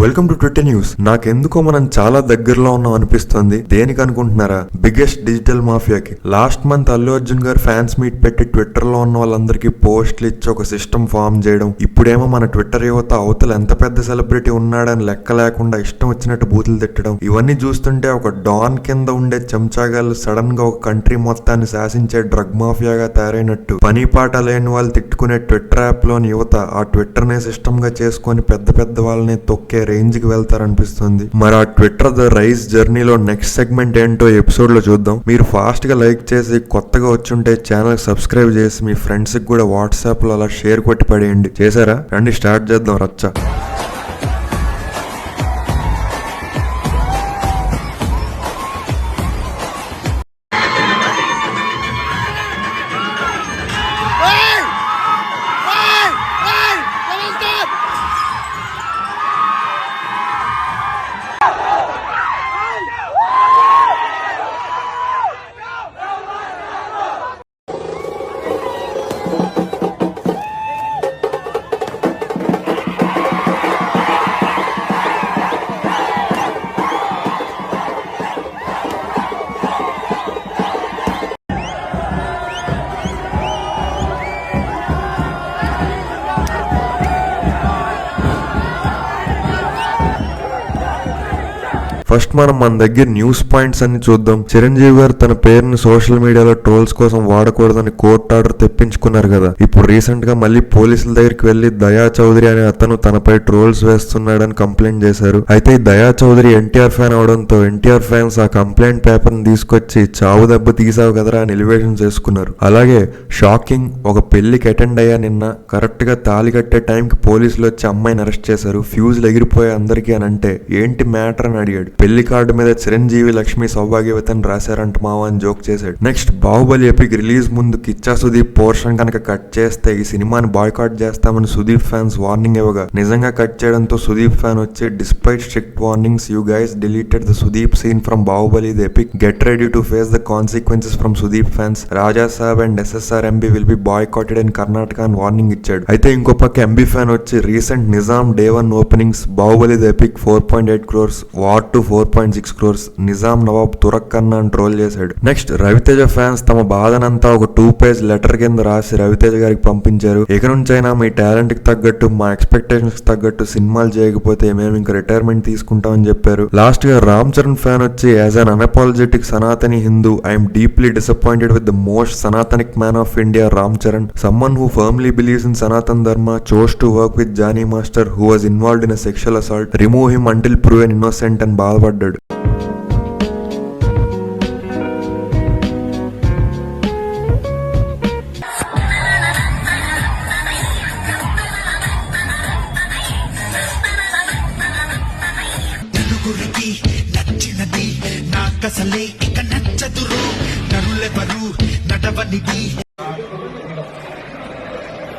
Welcome to Twitter news. నాకెందుకో మనం చాలా దగ్గరలో ఉన్నాం అనిపిస్తుంది. దేనికి అనుకుంటున్నారా? బిగ్గెస్ట్ డిజిటల్ మాఫియాకి. లాస్ట్ మంత్ అల్లు అర్జున్ గారు ఫ్యాన్స్ మీట్ పెట్టి ట్విట్టర్ లో ఉన్న వాళ్ళందరికీ పోస్ట్లు ఇచ్చి ఒక సిస్టమ్ ఫామ్ చేయడం, ఇప్పుడేమో మన ట్విట్టర్ యువత అవతల ఎంత పెద్ద సెలబ్రిటీ ఉన్నాడని లెక్క లేకుండా ఇష్టం వచ్చినట్టు బూతులు తిట్టడం, ఇవన్నీ చూస్తుంటే ఒక డాన్ కింద ఉండే చెంచాగాళ్ళు సడన్ గా ఒక కంట్రీ మొత్తాన్ని శాసించే డ్రగ్ మాఫియాగా తయారైనట్టు పని పాట లేని వాళ్ళు తిట్టుకునే ట్విట్టర్ యాప్ లోని యువత ఆ ట్విట్టర్ నే సిస్టమ్ గా చేసుకొని పెద్ద పెద్ద వాళ్ళని తొక్కే రేంజ్ కి వెళ్తారనిపిస్తుంది. మరి ఆ ట్విట్టర్ ద రైస్ జర్నీలో నెక్స్ట్ సెగ్మెంట్ ఏంటో ఎపిసోడ్ లో చూద్దాం. మీరు ఫాస్ట్ గా లైక్ చేసి కొత్తగా వచ్చుంటే ఛానల్ సబ్స్క్రైబ్ చేసి మీ ఫ్రెండ్స్ కి కూడా వాట్సాప్ లో అలా షేర్ కొట్టి పడేయండి. చేశారా? రండి స్టార్ట్ చేద్దాం రచ్చ. ఫస్ట్ మనం మన దగ్గర న్యూస్ పాయింట్స్ అన్ని చూద్దాం. చిరంజీవి గారు తన పేరుని సోషల్ మీడియాలో ట్రోల్స్ కోసం వాడకూడదని కోర్టు ఆర్డర్ తెప్పించుకున్నారు కదా. ఇప్పుడు రీసెంట్ గా మళ్ళీ పోలీసుల దగ్గరికి వెళ్లి దయా చౌదరి అనే అతను తనపై ట్రోల్స్ వేస్తున్నాడని కంప్లైంట్ చేశారు. అయితే ఈ దయా చౌదరి ఎన్టీఆర్ ఫ్యాన్ అవడంతో ఎన్టీఆర్ ఫ్యాన్స్ ఆ కంప్లైంట్ పేపర్ ని తీసుకొచ్చి చావు దెబ్బ తీసావు కదరా అని ఎలివేషన్ చేసుకున్నారు. అలాగే షాకింగ్, ఒక పెళ్లికి అటెండ్ అయ్యా నిన్న, కరెక్ట్ గా తాళి కట్టే టైంకి పోలీసులు వచ్చి అమ్మాయిని అరెస్ట్ చేశారు. ఫ్యూజులు ఎగిరిపోయే అందరికీ అని అంటే ఏంటి మ్యాటర్ అని అడిగాడు. పెళ్లి కార్డు మీద చిరంజీవి లక్ష్మి సౌభాగ్యవతిని రాశారంట మావా అని జోక్ చేశాడు. నెక్స్ట్, బాహుబలి ఎపిక్ రిలీజ్ ముందు కిచ్చా సుదీప్ పోర్షన్ కనుక కట్ చేస్తే ఈ సినిమాని బాయ్కాట్ చేస్తామని సుదీప్ ఫ్యాన్స్ వార్నింగ్ ఇవ్వగా నిజంగా కట్ చేయడంతో సుదీప్ ఫ్యాన్ వచ్చి despite strict warnings you guys deleted the Sudeep scene from Baahubali the epic, get ready to face the consequences from Sudeep fans, Raja Saab and SSR MB will be boycotted in Karnataka అని warning ఇచ్చాడు. అయితే ఇంకో పక్క MB fan వచ్చి recent Nizam day 1 openings Baahubali the epic 4.8 crores, War 4.6 crores, Nizam నవాబ్ తురక్ కన్నా అని ట్రోల్ చేశాడు. నెక్స్ట్, రవితేజ ఫ్యాన్స్ తమ బాధనంతా ఒక 2-page లెటర్ కింద రాసి రవితేజ గారికి పంపించారు. ఇక నుంచైనా మీ టాలెంట్ కి తగ్గట్టు మా ఎక్స్పెక్టేషన్స్ కి తగ్గట్టు సినిమాలు చేయకపోతే మేము ఇంకా రిటైర్మెంట్ తీసుకుంటామని చెప్పారు. లాస్ట్ గా రామ్ చరణ్ ఫ్యాన్ వచ్చి as an unapologetic Sanatani Hindu I'm deeply disappointed with the most Sanatanic man of India Ram Charan, someone who firmly believes in Sanatan Dharma, chose to work with Jani master who was involved in a sexual assault, remove him until proven innocent అని బాధపడ్డాడు.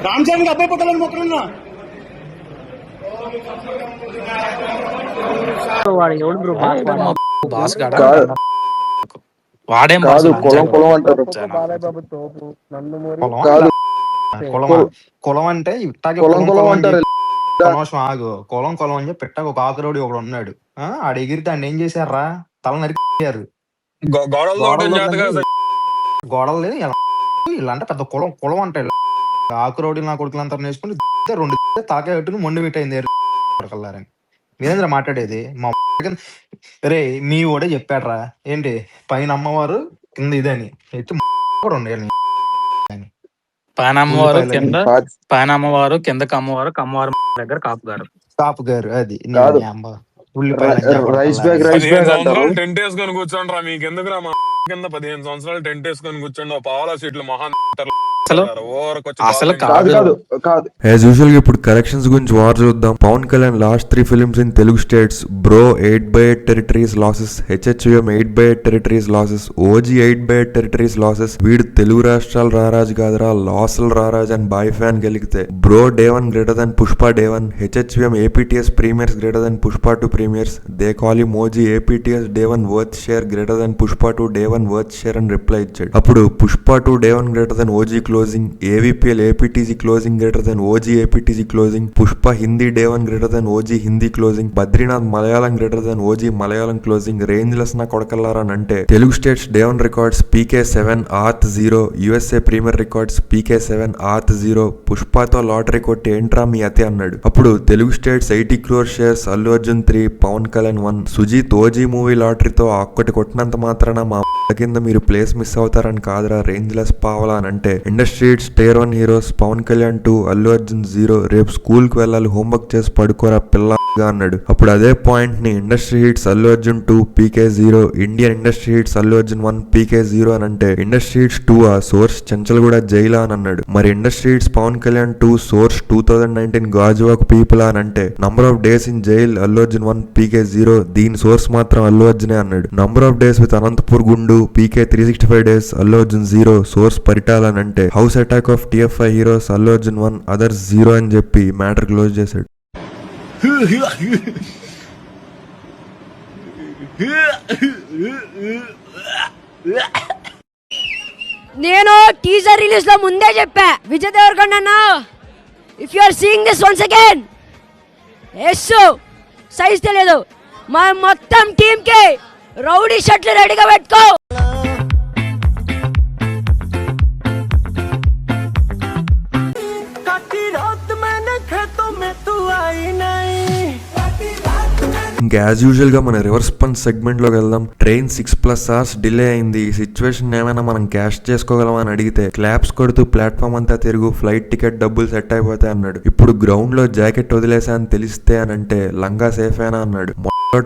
రామ్ చరణ్ అబ్బాయి పుట్టాలని మొక్కలున్నా వాడేం కులం అంటే ఇట్టాగే ఆగు కులం కులం అని చెప్పి పెట్టాక ఒక ఆకురోడి ఒకడు ఉన్నాడు. ఆడ ఎగిరితే ఆయన ఏం చేశారా? తల నరికారు. గోడలు లేదు ఇలా అంటే పెద్ద కులం కులం అంటే ఆకురోడి నా కొడుకులంతా నేర్చుకుని 2 తాకే పెట్టుకుని మొండి పెట్టయింది కల్లారని. మీరేంద్ర మాట్లాడేది? మా రే మీ ఓడే చెప్పాడ్రా ఏంటి పైన అమ్మవారు కింద ఇదని ఎత్తి కూడా ఉండేది. పైన అమ్మవారు కిందకి అమ్మవారు, కమ్మవారు దగ్గర కాపు గారు అది టెంట్ వేసుకొని కూర్చోండి రా. మీకు ఎందుకు రా? మా కింద 15 సంవత్సరాలు టెంట్ వేసుకొని కూర్చోండి. పావులా సీట్లు మహాన్ యాజ్ యూజువల్ గా ఇప్పుడు కలెక్షన్స్ గురించి వార్ చూద్దాం. Pavan Kalyan last 3 films in Telugu states. Bro 8/8 territories losses, HHVM 8/8 territories losses, OG 8/8 territories losses. వీడు తెలుగు రాష్ట్రాలు రారాజు కాదురా, లాసులు రారాజు అని బాయ్ ఫ్యాన్ గెలిగితే bro day 1 greater than Pushpa day 1, HHVM APTS premieres greater than Pushpa 2 premieres, they call him OG APTS day 1 worth share greater than Pushpa 2 day 1 worth share అని reply ఇచ్చాడు. అప్పుడు Pushpa 2 day 1 greater then OG closing, AVPL APTG closing greater than OG APTG closing, Pushpa Hindi Day 1 greater than OG Hindi closing, Badrinath Malayalam greater than OG Malayalam closing, rangeless na కొడకల్లారా అంటే Telugu states day 1 records PK7 ఆర్త్ 0, USA premiere records PK7 ఆర్త్ 0, పుష్పతో lottery కొట్టి ఏంట్రా మీ అతి అన్నాడు. అప్పుడు Telugu states 80 crore shares Allu Arjun 3, Pavan Kalyan 1, Sujeeth OG movie లాటరీతో ఒక్కటి కొట్టినంత మాత్రాన మా కింద మీరు ప్లేస్ మిస్ అవుతారని కాదురా రేంజ్లెస్ పావలా అని అంటే industry tier 1 heroes Pawan Kalyan 2, Allu Arjun 0, రేపు స్కూల్ కి వెళ్ళాలి హోంవర్క్ చేసి పడుకోరా పిల్లగా అన్నాడు. అప్పుడు అదే పాయింట్ ని industry hits Allu Arjun 2 PK0, Indian industry hits Allu Arjun 1 PK0 అని అంటే ఇండస్ట్రీ హిట్స్ 2 ఆ సోర్స్ చెంచల్గూడ జైలా అని అన్నాడు. మరి industry hits Pavan Kalyan 2 source 2019 Gajuwaka people అని అంటే number of days in jail Allu Arjun 1 PK0, దీని సోర్స్ మాత్రం అల్లు అర్జునే అన్నాడు. Number of days with Anantapur గుండు PK 365 days Allu Arjun 0, source Paritala అని అంటే house attack of TFI heroes Allu Arjun 1 others 0 అని చెప్పి మ్యాటర్ క్లోజ్ చేశాడు. నేను టీజర్ రిలీజ్ లో ముందే చెప్పా విజయ్ దేవరకొండ అన్న, if you are seeing this once again S size తెలియదు మా మొత్తం టీం కి రౌడీ షర్ట్లు రెడీగా పెట్టుకో. ఇంకా యాజ్ యూజువల్ గా మన రివర్స్ పంచ్ సెగ్మెంట్ లోకి వెళ్దాం. ట్రైన్ 6+ hours డిలే అయింది. ఈ సిచ్యువేషన్ ఏమైనా మనం క్యాష్ చేసుకోగలమా అని అడిగితే క్లాప్స్ కొడుతూ ప్లాట్ఫామ్ అంతా తిరుగు, ఫ్లైట్ టికెట్ డబ్బులు సెట్ అయిపోతాయి అన్నాడు. ఇప్పుడు గ్రౌండ్ లో జాకెట్ వదిలేసా అని తెలిస్తే అని అంటే లంగా సేఫేనా అన్నాడు.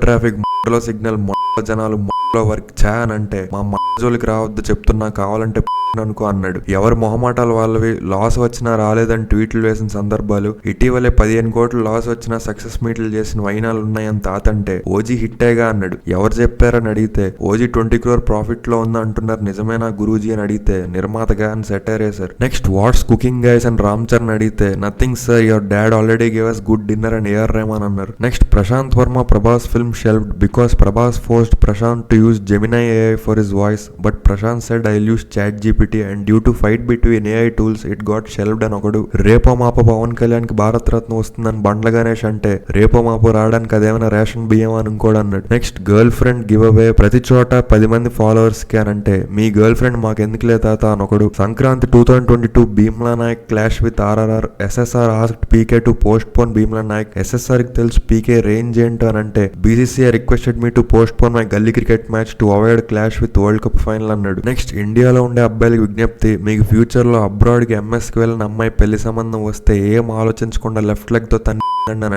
ట్రాఫిక్ మొట్టలో సిగ్నల్ మొట్టలో జనాలు మొట్టలో వర్క్ చా అని అంటే మా జోలికి రావద్దు చెప్తున్నా కావాలంటే అనుకో అన్నాడు. ఎవరు మొహమాటాలు వాళ్ళవి, లాస్ వచ్చినా రాలేదని ట్వీట్లు వేసిన సందర్భాలు, ఇటీవలే 15 కోట్లు లాస్ వచ్చినా సక్సెస్ మీట్లు చేసిన వైనాలు ఉన్నాయని తాతంటే ఓజీ హిట్టేగా అన్నాడు. ఎవరు చెప్పారని అడిగితే ఓజీ 20 crore ప్రాఫిట్ లో ఉందా అంటున్నారు, నిజమేనా గురూజీ అని అడిగితే నిర్మాతగా అని సెటైర్ వేశారు. నెక్స్ట్ వాట్స్ కుకింగ్ గైస్ అని రామ్ చరణ్ అడిగితే nothing sir, your dad already gave us good dinner and AR Rahman అన్నారు. Next Prashanth Varma Prabhas film shelved because Prabhas forced Prashanth to use Gemini AI for his voice, but Prashant said I'll use ChatGPT and due to fight between AI tools it got shelved అని ఒకడు. రేపో మాపో పవన్ కళ్యాణ్ కి భారత రత్న వస్తుందని బండ్ల గణేష్ అంటే రేపో మాపో రావడానికి అదేమైనా రేషన్ బియ్యం అని ఇంకోడు అన్నాడు. Next girl friend give away ప్రతి చోట 10 మంది ఫాలోవర్స్ కి అని అంటే మీ గర్ల్ ఫ్రెండ్ మాకు ఎందుకు లేదా అని ఒకడు. Sankranti 2022 Bheemla Nayak clash with RRR, SSR asked PK to postpone Bheemla Nayak, SSR కి తెలుసు PK రేంజ్ ఏంటో అని అంటే BCCI requested me to postpone my gully cricket match to avoid clash with world cup final అన్నాడు. నెక్స్ట్ ఇండియాలో ఉండే అబ్బాయిలకి విజ్ఞప్తి, మీకు ఫ్యూచర్ లో అబ్రాడ్ కి MS కి వెళ్ళిన అమ్మాయి పెళ్లి సంబంధం వస్తే ఏం ఆలోచించకుండా లెఫ్ట్ లెగ్ తో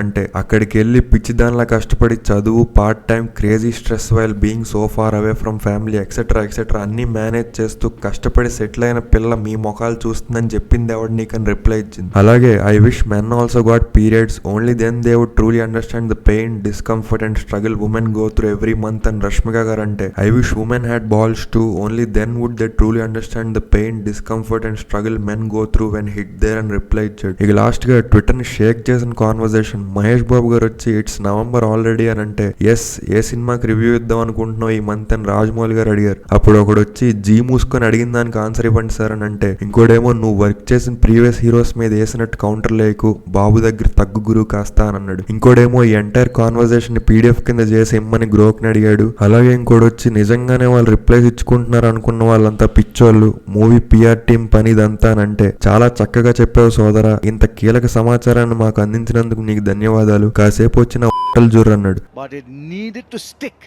అంటే అక్కడికి వెళ్ళి పిచ్చి దానిలా కష్టపడి చదువు, part time, crazy stress while being so far away from family etcetera etcetera అన్ని మేనేజ్ చేస్తూ కష్టపడి సెటిల్ అయిన పిల్ల మీ మొఖాలు చూస్తుందని చెప్పింది ఎవడు నీకని రిప్లై ఇచ్చింది. అలాగే I wish men also got periods, only then they would truly understand the pain, discomfort and struggle women go through every month అని రష్మిక గారు అంటే I wish women had balls too, only then would they truly understand the pain, discomfort and struggle men go through when hit there అని reply ఇచ్చాడు. ఇక last గా Twitter ని షేక్ చేసిన conversation Mahesh Babu గారు వచ్చి ఇట్స్ నవంబర్ ఆల్రెడీ అని అంటే ఎస్ ఏ సినిమాకి రివ్యూ ఇద్దాం అనుకుంటున్నావు ఈ మంత్ అని రాజమౌళి గారు అడిగారు. అప్పుడు ఒకడు వచ్చి జీ మూసుకొని అడిగిన దానికి ఆన్సర్ ఇవ్వండి సార్ అని అంటే ఇంకోడేమో నువ్వు వర్క్ చేసిన ప్రీవియస్ హీరోస్ మీద వేసినట్టు కౌంటర్ లేకు, బాబు దగ్గర తగ్గు గురువు కాస్తా అని అన్నాడు. ఇంకోడేమో ఈ ఎంటైర్ కాన్వర్సేషన్ ని PDF కింద చేసి ఇమ్మని గ్రోక్ని అడిగాడు. అలాగే ఇంకోటి వచ్చి నిజంగానే వాళ్ళు రిప్లైస్ ఇచ్చుకుంటున్నారు అనుకున్న వాళ్ళంతా పిచ్చోళ్ళు, మూవీ PR టీం పని ఇదంతా అని అంటే చాలా చక్కగా చెప్పావు సోదరా, ఇంత కీలక సమాచారాన్ని మాకు అందించినందుకు నీకు ధన్యవాదాలు, కాసేపు వచ్చిన జోరు అన్నాడు. But it needed to stick.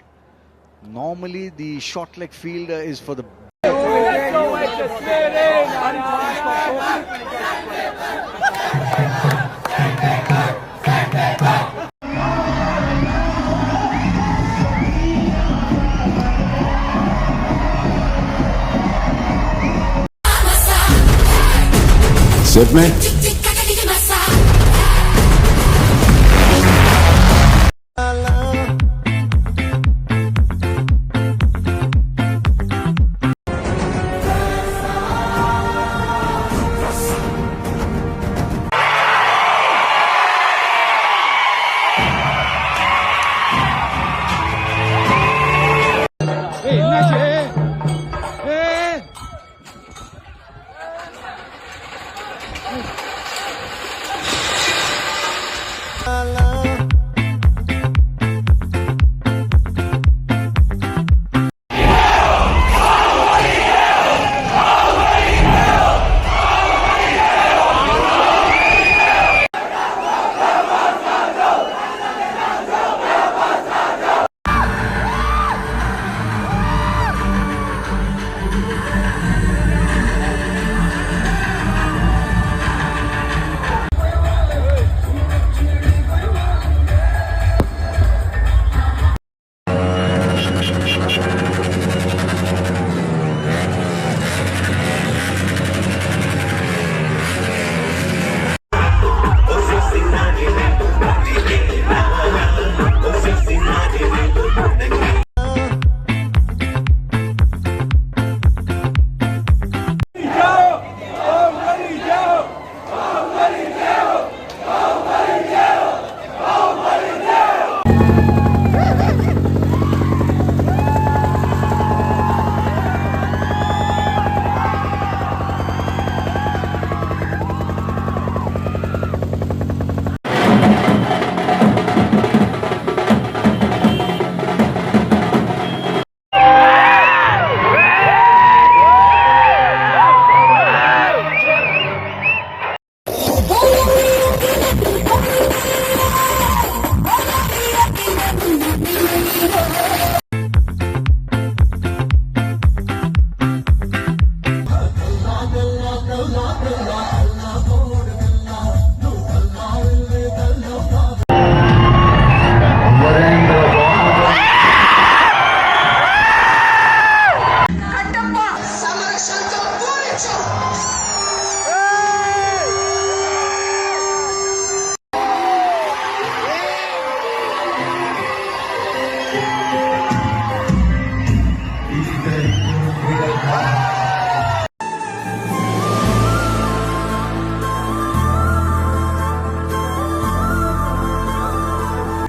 Normally the short leg fielder is for the set में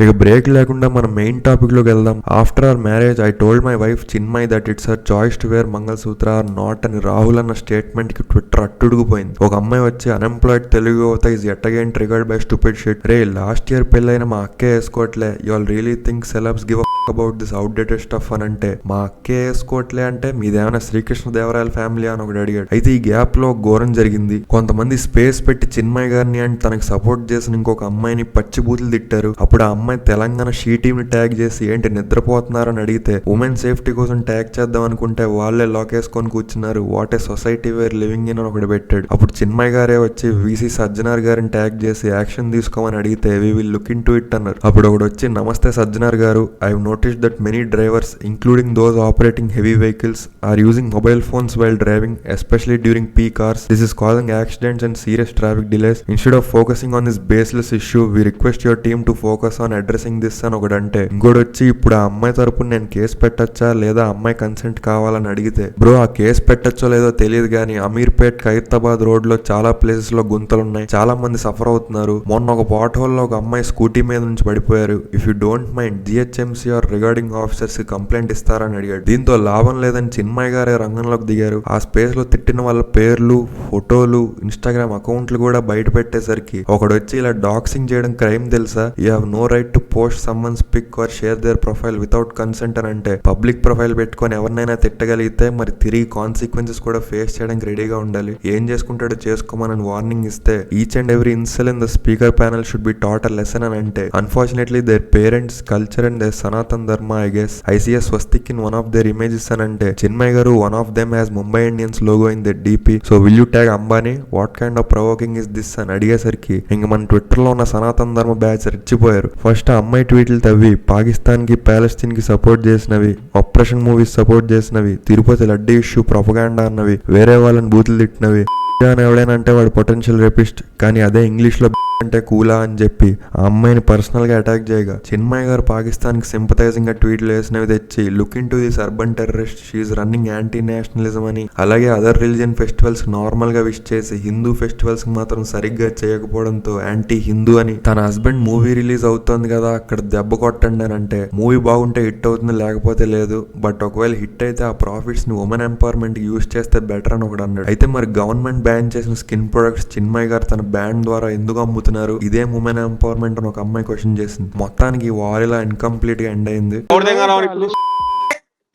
ఇక బ్రేక్ లేకుండా మన మెయిన్ టాపిక్ లోకి వెళ్దాం. After our marriage I told my wife Chinmayi that it's her choice to wear mangalsutra or not అని రాహుల్ అన్న statement కి Twitter అట్టుడుగుపోయింది. ఒక అమ్మాయి వచ్చి అన్ఎంప్లాయిడ్ తెలుగు యువత is yet again triggered by stupid shit. రే లాస్ట్ ఇయర్ పెళ్ళైన మా అక్కే వేసుకోవట్లే, you all really think celebs give about this outdated stuff అని అంటే మా అక్కే వేసుకోవట్లే అంటే మీదేమైనా శ్రీకృష్ణదేవరాయల ఫ్యామిలీ అని ఒకటి అడిగాడు. అయితే ఈ గ్యాప్ లో ఘోరం జరిగింది. కొంతమంది స్పేస్ పెట్టి చిన్మయ్ గారిని అండ్ తనకు సపోర్ట్ చేసిన ఇంకొక అమ్మాయిని పచ్చి బూతులు తిట్టారు. అప్పుడు ఆ అమ్మాయి తెలంగాణ షీ టీమ్ ని ట్యాగ్ చేసి ఏంటి నిద్రపోతున్నారని అడిగితే ఉమెన్ సేఫ్టీ కోసం ట్యాగ్ చేద్దాం అనుకుంటే వాళ్ళే లాకేసుకొని కూర్చున్నారు, what a society where living in అని ఒకటి పెట్టాడు. అప్పుడు చిన్మయ్ గారే వచ్చి వీసీ సజ్జనార్ గారిని ట్యాగ్ చేసి యాక్షన్ తీసుకోమని అడిగితే we will look into it అన్నారు. అప్పుడు ఒకటి వచ్చి నమస్తే Sajjanar garu, I have noticed that many drivers including those operating heavy vehicles are using mobile phones while driving, especially during peak hours. This is causing accidents and serious traffic delays. Instead of focusing on this baseless issue, we request your team to focus on addressing this అని ఒకడంటే ఇంకోటి వచ్చి ఇప్పుడు ఆ అమ్మాయి తరపున నేను case పెట్టచ్చా లేదా అమ్మాయి కన్సెంట్ కావాలని అడిగితే బ్రో ఆ కేసు పెట్టచ్చో లేదో తెలియదు కానీ అమీర్పేట్ ఖైరతాబాద్ రోడ్ లో చాలా ప్లేసెస్ లో గుంతలున్నాయి, చాలా మంది సఫర్ అవుతున్నారు. మొన్న ఒక పాట్ హోల్ లో ఒక అమ్మాయి స్కూటీ మీద నుంచి పడిపోయారు. If you don't mind GHMC or regarding officers కి కంప్లైంట్ ఇస్తారని అడిగాడు. దీంతో లాభం లేదని చిన్మయ్ గారే రంగంలోకి దిగారు. ఆ స్పేస్ లో తిట్టిన వాళ్ళ పేర్లు, ఫోటోలు, ఇన్స్టాగ్రామ్ అకౌంట్లు కూడా బయట పెట్టేసరికి ఒకడు వచ్చి ఇలా డాక్సింగ్ చేయడం క్రైమ్ తెలుసా, you have no right to post someone's pic or share their profile without consent అని అంటే పబ్లిక్ ప్రొఫైల్ పెట్టుకొని ఎవరినైనా తిట్టగలిగితే మరి తిరిగి కాన్సిక్వెన్సెస్ కూడా ఫేస్ చేయడానికి రెడీగా ఉండాలి. ఏం చేసుకుంటాడో చేసుకోమని వార్నింగ్ ఇస్తే each and every incel in the speaker panel should be taught a lesson అని అంటే unfortunately their parents culture and their Sanatan Dharma I guess ICS swastik in one of their images అని అంటే Chinmay garu one of them has Mumbai Indians logo in the DP, so will you tag Ambani, what kind of provoking is this అని అడిగేసరికి ఇంక మన Twitter లో ఉన్న సనాతన ధర్మ బ్యాచ్ రెచ్చిపోయారు. ఫస్ట్ అమ్మాయి ట్వీట్లు తవ్వి పాకిస్తాన్ కి పాలస్తీన్ కి సపోర్ట్ చేసినవి, ఆపరేషన్ మూవీస్ సపోర్ట్ చేసినవి, తిరుపతి లడ్డీ ఇష్యూ ప్రొపగాండా అన్నవి, వేరే వాళ్ళని బూతులు తిట్టినవి అని ఎవడైనా అంటే వాడు పొటెన్షియల్ రేపిస్ట్, కానీ అదే ఇంగ్లీష్ లో అంటే కూలా అని చెప్పి ఆ అమ్మాయిని పర్సనల్ గా అటాక్ చేయగా చిన్మయ్ గారు పాకిస్తాన్ కి సింపథైజింగ్ గా ట్వీట్లు వేసినవి తెచ్చి look into this urban terrorist, she's running anti nationalism అని, అలాగే అదర్ రిలీజియన్ ఫెస్టివల్స్ నార్మల్ గా విష్ చేసి హిందూ ఫెస్టివల్స్ కి మాత్రం సరిగ్గా చేయకపోవడంతో యాంటీ హిందూ అని, తన హస్బెండ్ మూవీ రిలీజ్ అవుతోంది కదా అక్కడ దెబ్బ కొట్టండి అని అంటే మూవీ బాగుంటే హిట్ అవుతుంది లేకపోతే లేదు, బట్ ఒకవేళ హిట్ అయితే ఆ ప్రాఫిట్స్ ని ఉమెన్ ఎంపవర్మెంట్ కి యూజ్ చేస్తే బెటర్ అని ఒకటి అన్నాడు. అయితే మరి గవర్నమెంట్ బ్యాన్ చేసిన స్కిన్ ప్రొడక్ట్స్ చిన్మయ్ గారు తన బ్యాండ్ ద్వారా ఎందుకు అమ్ముతున్నారు, ఇదే ఉమెన్ ఎంపవర్మెంట్ అని ఒక అమ్మాయి క్వశ్చన్ చేసింది. మొత్తానికి వార్ ఇలా ఇన్కంప్లీట్ గా ఎండ్ అయింది.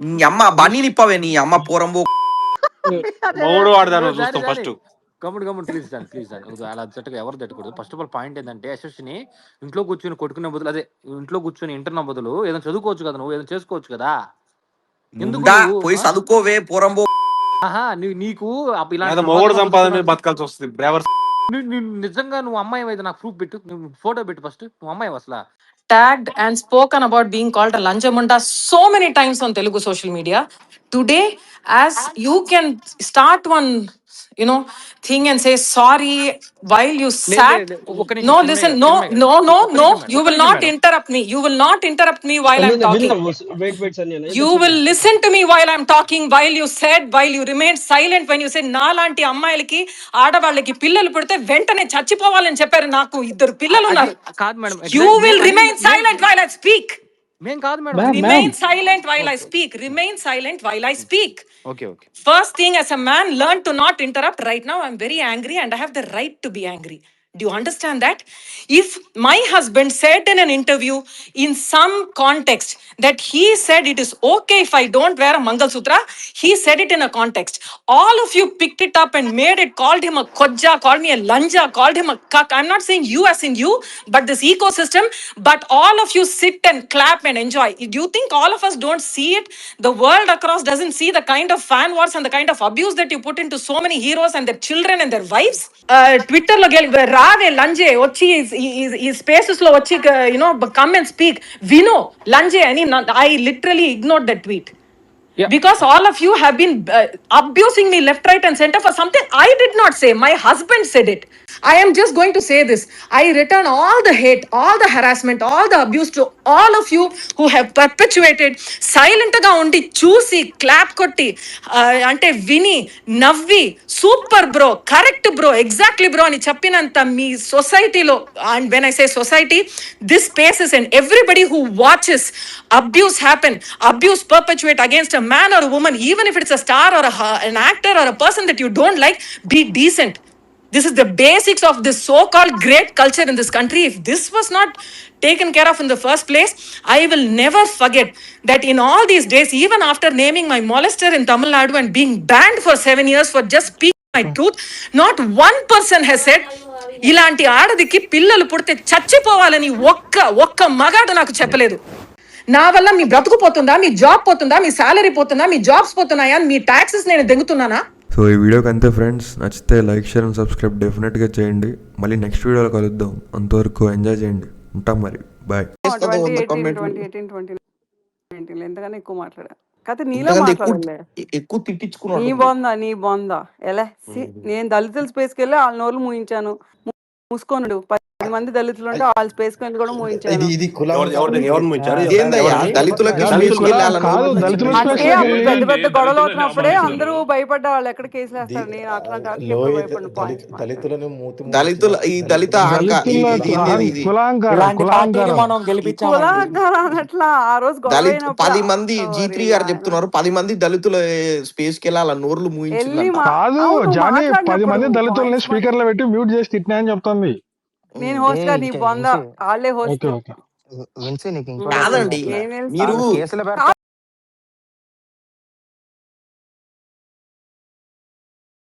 నీ అమ్మ బన్నీ నిప్పవే నీ అమ్మ పోరంబో చూస్తాం ఫస్ట్ గమ్ముడు ప్లీజ్ అలా అచ్చట్టుగా ఎవరు తట్టకూడదు. ఫస్ట్ ఆఫ్ ఆల్ పాయింట్ ఏంటంటే యశస్విని ఇంట్లో కూర్చొని కొట్టుకునే బదులు అదే ఇంట్లో కూర్చొని ఇంటర్న బదులు ఏదైనా చదువుకోవచ్చు కదా, నువ్వు ఏదైనా చేసుకోవచ్చు కదా, ఎందుకు పోయి చదువుకోవే పోరంబో. నీకు సంపాదన బతకాల్సి వస్తుంది. నిజంగా నువ్వు అమ్మాయి అయితే నాకు ప్రూఫ్ పెట్టు, నువ్వు ఫోటో పెట్టు ఫస్ట్, నువ్వు అమ్మాయి అసలు tagged and spoken about being called a Lanchamunta so many times on Telugu social media. Today, as you can start one, thing and say sorry while you sat. No, listen, no. You will not interrupt me. You will not interrupt me while I'm talking. You will listen to me while I'm talking. While you remained silent when you said నాలాంటి అమ్మాయిలకి ఆడవాళ్ళకి పిల్లలు పుడితే వెంటనే చచ్చిపోవాలని చెప్పారు. నాకు 2 పిల్లలు ఉన్నారు. You will remain silent while I speak. Remain silent while I speak. Remain silent while I speak. Okay. First thing, as a man, learn to not interrupt. Right now, I'm very angry and I have the right to be angry. Do you understand that? If my husband said in an interview in some context that he said it is okay if I don't wear a Mangalsutra, he said it in a context. All of you picked it up and made it, called him a Kodja, called me a Lanja, called him a Kak. I'm not saying you as in you, but this ecosystem. But all of you sit and clap and enjoy. Do you think all of us don't see it? The world across doesn't see the kind of fan wars and the kind of abuse that you put into so many heroes and their children and their wives. Twitter lo రావే లంజే వచ్చి ఈ spaces లో వచ్చి come and speak వినో లంజే అని. I literally ignore that tweet. Yeah. Because all of you have been abusing me left, right, and center for something I did not say. My husband said it. I am just going to say this. I return all the hate, all the harassment, all the abuse to all of you who have perpetuated silent ga undi చూసి clap కొట్టి అంటే విని నవ్వి super bro correct bro exactly bro అని చెప్పినంత మీ సొసైటీలో, and when I say society, this spaces and everybody who watches abuse happen, abuse perpetuate against a man or woman, even if it's a star or an actor or a person that you don't like, be decent. This is the basics of this so-called great culture in this country. If this was not taken care of in the first place, I will never forget that in all these days, even after naming my molester in Tamil Nadu and being banned for 7 years for just speaking my truth, not one person has said, ఇలాంటి ఆడదికి పిల్లలు పుడితే చచ్చిపోవాలని ఒక్క మగాడు నాకు చెప్పలేదు. నా వల్ల మీ బ్రతుకు పోతుందా, మీ జాబ్ పోతుందా, మీ సాలరీ పోతుందా, మీ జాబ్స్ పోతున్నాయా, మీ ట్యాక్సెస్ నేను దెంగుతున్నానా? సో ఈ వీడియోకి అంతే ఫ్రెండ్స్. నచ్చితే లైక్, షేర్ అండ్ సబ్స్క్రైబ్ డెఫినెట్గా చేయండి. మళ్ళీ నెక్స్ట్ వీడియోలో కలుద్దాం. అంతవరకు ఎంజాయ్ చేయండి. ఉంటాం మరి. బాయ్. 2018 ఎంతగానో ఎక్కువ మాట్లాడా కాకపోతే నీలో మాట్లాడలే ఎక్కువ తిట్టించుకున్నాడు. నీ బాగుందా ఎలా నేను దళితుల స్పేస్కి వెళ్ళి వాళ్ళ నోళ్ళు మూయించాను. మూసుకోనుడు 10 మంది దళితులు ఉంటే వాళ్ళ స్పేస్ కి వెళ్ళి కూడా మూయించాను. అంటే అప్పుడు పెద్ద పెద్ద గొడవలు అవుతున్నప్పుడే అందరూ భయపడ్డ వాళ్ళు ఎక్కడ కేసులు వేస్తారు. నేను అట్లాంటి అట్లా ఆ రోజు 10 మంది G3 గారు చెప్తున్నారు, 10 మంది దళితుల స్పేస్ కి వెళ్ళి అలా నోర్లు మూయించింది. 10 మంది దళితుల్ని స్పీకర్ లో పెట్టి మ్యూట్ చేసి తిట్టినా అని చెప్తుంది. నేను హోస్ట్ గా నీ బొందా వాళ్ళే హోస్ట్ విన్సీ నీకు కాదండి మీరు